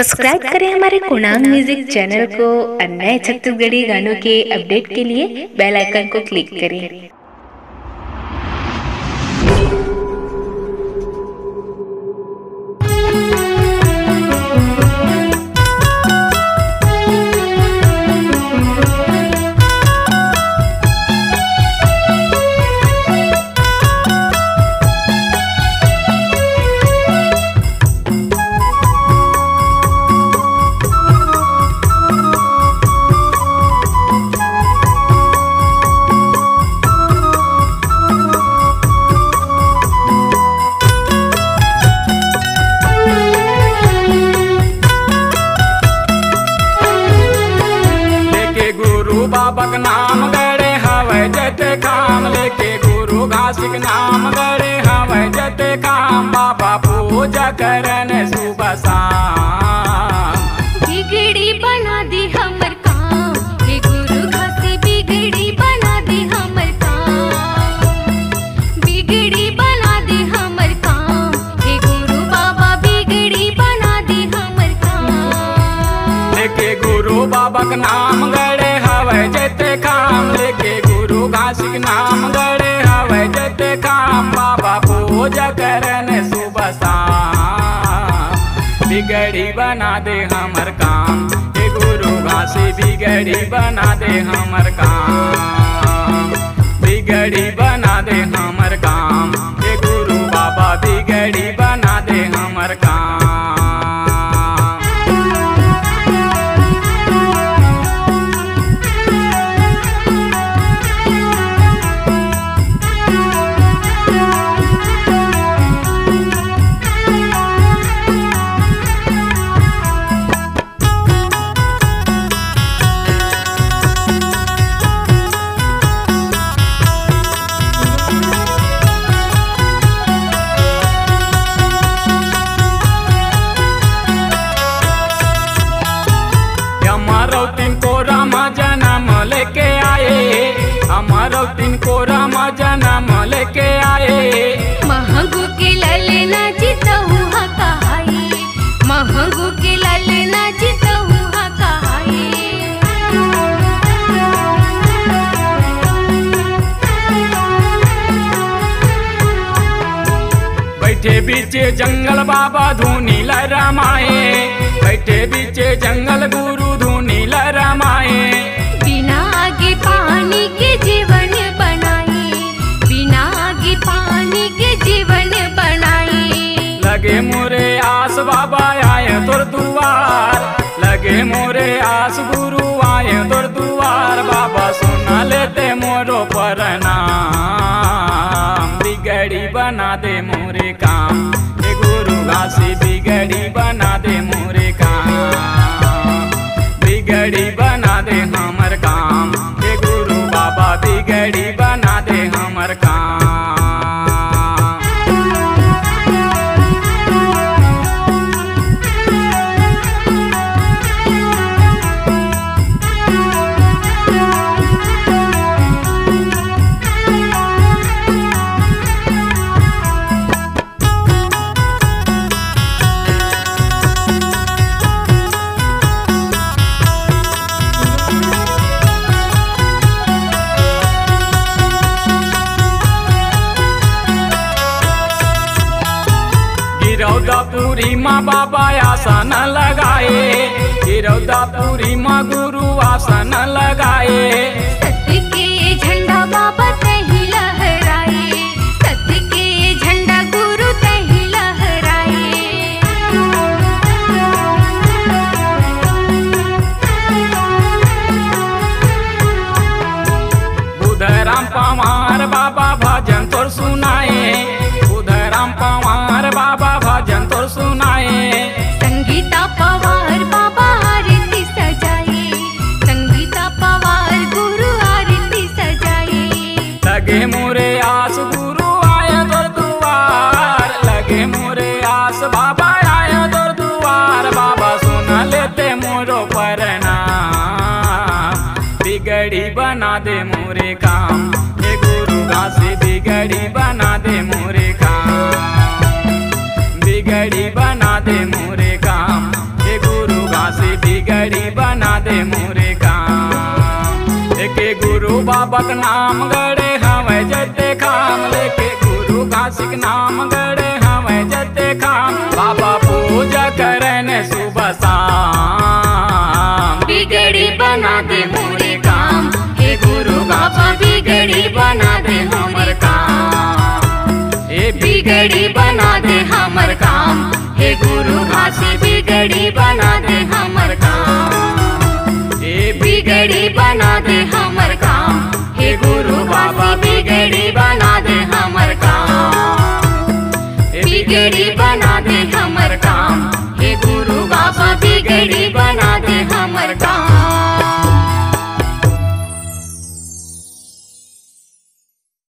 Subscribe करें हमारे Kunal music channel को और नए छत्तीसगढ़ी गानों के अपडेट के लिए बेल आइकन को क्लिक करें। बाबा का नाम गड़े हवे जते काम, लेके गुरु घासिक नाम गड़े हवे जते काम। बाबा पूजा करने सुबह शाम, बिगड़ी बना दी हमर काम, हे गुरु घासी बिगड़ी बना दी हमर काम, बिगड़ी बना दी हमर काम, हे गुरु बाबा बिगड़ी बना दी हमर काम। लेके गुरु बाबा का नाम गड़े हवे जते काम, लेके गुरु घासिक नाम गड़े हवे जते काम। बाबा पूजा करने सुबह शाम, बिगड़ी बना दे हमर काम, हे गुरु घासी बिगड़ी बना दे हमर काम, बिगड़ी बना दे हमर काम, हे गुरु बाबा बिगड़ी बना दे हमर काम। हमारो तीन को राम जन्म लेके आए, महंगू के ललना जितहु हा कहाई, महंगू के ललना जितहु हा कहाई। बैठे बीचे जंगल बाबा धुनी लरमाए, बैठे बीचे जंगल गुरु धुनी लरमाए। बिना आगे पानी के जीवन बनाई, बिना आगे पानी के जीवन बनाई। लगे मोरे आस बाबा आए तोर दुआर, लगे मोरे आस गुरु आए तोर दुआर। बाबा सुना लेते मोरो प्रणाम, बिगड़ी बना दे मोरे काम, हे गुरु घासी बिगड़ी बना दे मोरे काम, बिगड़ी बना दे हमर काम, हे गुरु बाबा बिगड़ी बना दे हमर काम। गिरौदापुरी माँ बाबा आसन लगाए, गिरौदापुरी माँ गुरु आसन लगाए। सत्य के झंडा बाबा तही लहराए, सत्य के झंडा गुरु तही लहराए। बुधराम पवार बाबा भजन तोर सुनाए, बुधराम पवार बाबा भजन तोर सुनाए। संगीता पवार बाबा आरती सजाए, संगीता पवार गुरु आरती सजाए। लगे मोरे आस गुरु आए तोर दुआर, लगे मोरे आस बाबा आए तोर दुआर। बाबा सुना लेते मोरो प्रणाम, बिगड़ी बना दे मोरे काम, हे गुरु घासी बिगड़ी बना दे मोरे काम, बिगड़ी बना दे मोरे काम, हे गुरु मोरे काम। लेके गुरु बाबा का नाम गड़े हवे जते खाम, लेके गुरु घासी का नाम गड़े हवे जते खाम। बाबा पूजा करने सुबह शाम, बिगड़ी बना दे मोरे काम, हे गुरु बाबा बिगड़ी बना दे हमर काम। ए बिगड़ी बना दे हमर काम, हे गुरु घासी बिगड़ी बना दे हमर काम। ए बिगड़ी बना दे हमर काम, हे गुरु घासी बिगड़ी बना दे हमर काम। बिगड़ी बना